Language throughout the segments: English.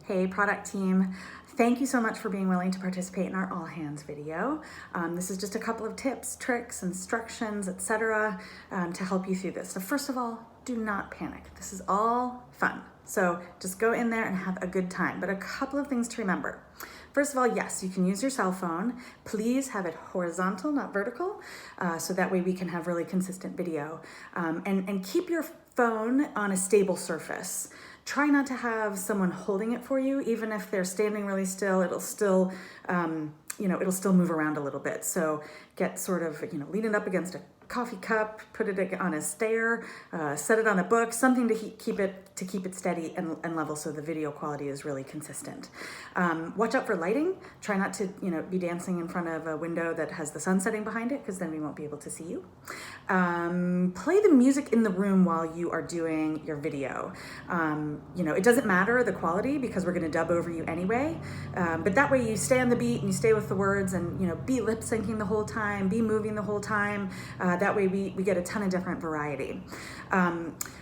Hey product team, thank you so much for being willing to participate in our All Hands video. This is just a couple of tips, tricks, instructions, etc. To help you through this. So first of all, do not panic. This is all fun. So just go in there and have a good time. But a couple of things to remember. First of all, yes, you can use your cell phone. Please have it horizontal, not vertical, so that way we can have really consistent video. And keep your phone on a stable surface. Try not to have someone holding it for you. Even if they're standing really still, it'll still, it'll still move around a little bit. So get sort of, lean it up against a coffee cup, put it on a stair, set it on a book, something to keep it steady and level so the video quality is really consistent. Watch out for lighting. Try not to be dancing in front of a window that has the sun setting behind it, because then we won't be able to see you. Play the music in the room while you are doing your video. It doesn't matter the quality because we're going to dub over you anyway, but that way you stay on the beat and you stay with the words and be lip syncing the whole time, be moving the whole time. That way we get a ton of different variety.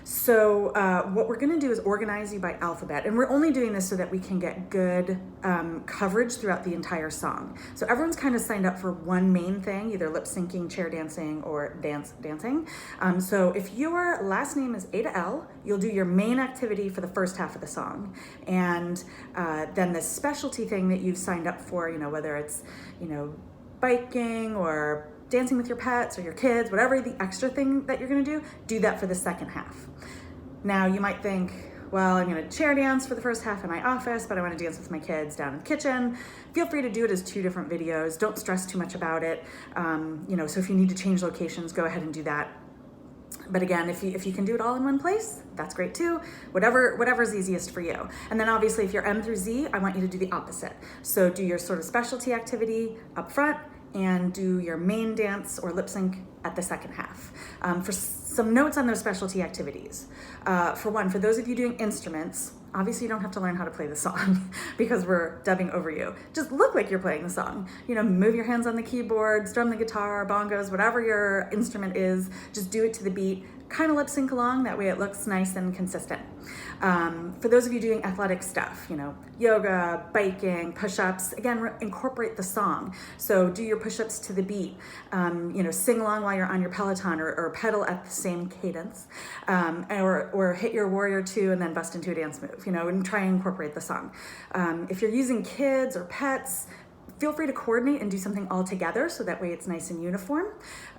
So what we're going to do is organize you by alphabet, and we're only doing this so that we can get good coverage throughout the entire song. So everyone's kind of signed up for one main thing, either lip syncing, chair dancing, or dancing. So if your last name is A to L, you'll do your main activity for the first half of the song, and then the specialty thing that you've signed up for, whether it's biking or dancing with your pets or your kids, whatever the extra thing that you're gonna do that for the second half. Now you might think, well, I'm gonna chair dance for the first half in my office, but I wanna dance with my kids down in the kitchen. Feel free to do it as two different videos. Don't stress too much about it. So if you need to change locations, go ahead and do that. But again, if you can do it all in one place, that's great too. Whatever's easiest for you. And then obviously if you're M through Z, I want you to do the opposite. So do your sort of specialty activity up front, and do your main dance or lip sync at the second half. For some notes on those specialty activities. For one, for those of you doing instruments, obviously you don't have to learn how to play the song because we're dubbing over you. Just look like you're playing the song. Move your hands on the keyboard, strum the guitar, bongos, whatever your instrument is, just do it to the beat. Kind of lip sync along, that way it looks nice and consistent. For those of you doing athletic stuff, yoga, biking, push-ups, again, incorporate the song. So do your push-ups to the beat, sing along while you're on your Peloton or pedal at the same cadence, or hit your Warrior 2 and then bust into a dance move, and try and incorporate the song. If you're using kids or pets, feel free to coordinate and do something all together so that way it's nice and uniform.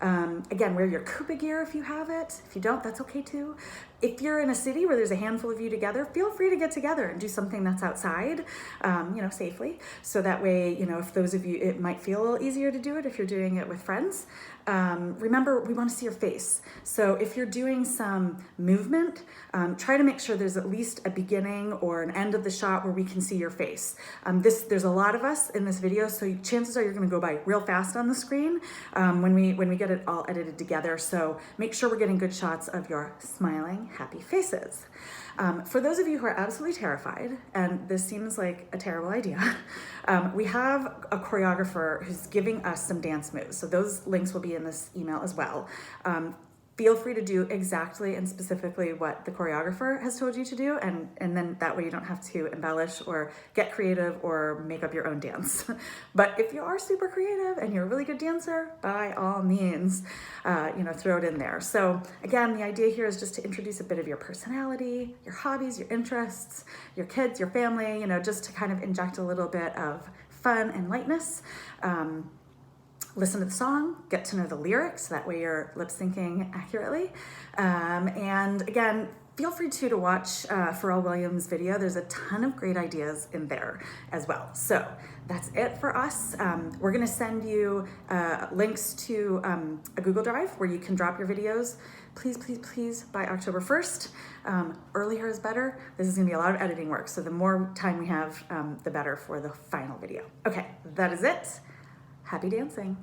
Again, wear your Coupa gear if you have it. If you don't, that's okay too. If you're in a city where there's a handful of you together, feel free to get together and do something that's outside, safely. So that way, if those of you, it might feel a little easier to do it if you're doing it with friends. Remember, we want to see your face. So if you're doing some movement, try to make sure there's at least a beginning or an end of the shot where we can see your face. There's a lot of us in this video, so chances are you're going to go by real fast on the screen when we get it all edited together. So make sure we're getting good shots of your smiling, happy faces. For those of you who are absolutely terrified, and this seems like a terrible idea, we have a choreographer who's giving us some dance moves. So those links will be in this email as well. Feel free to do exactly and specifically what the choreographer has told you to do, and then that way you don't have to embellish or get creative or make up your own dance. But if you are super creative and you're a really good dancer, by all means, throw it in there. So again, the idea here is just to introduce a bit of your personality, your hobbies, your interests, your kids, your family, just to kind of inject a little bit of fun and lightness. Listen to the song, get to know the lyrics, that way you're lip syncing accurately. And again, feel free to watch Pharrell Williams' video. There's a ton of great ideas in there as well. So that's it for us. We're gonna send you links to a Google Drive where you can drop your videos. Please, please, please, by October 1st. Earlier is better. This is gonna be a lot of editing work, so the more time we have, the better for the final video. Okay, that is it. Happy dancing.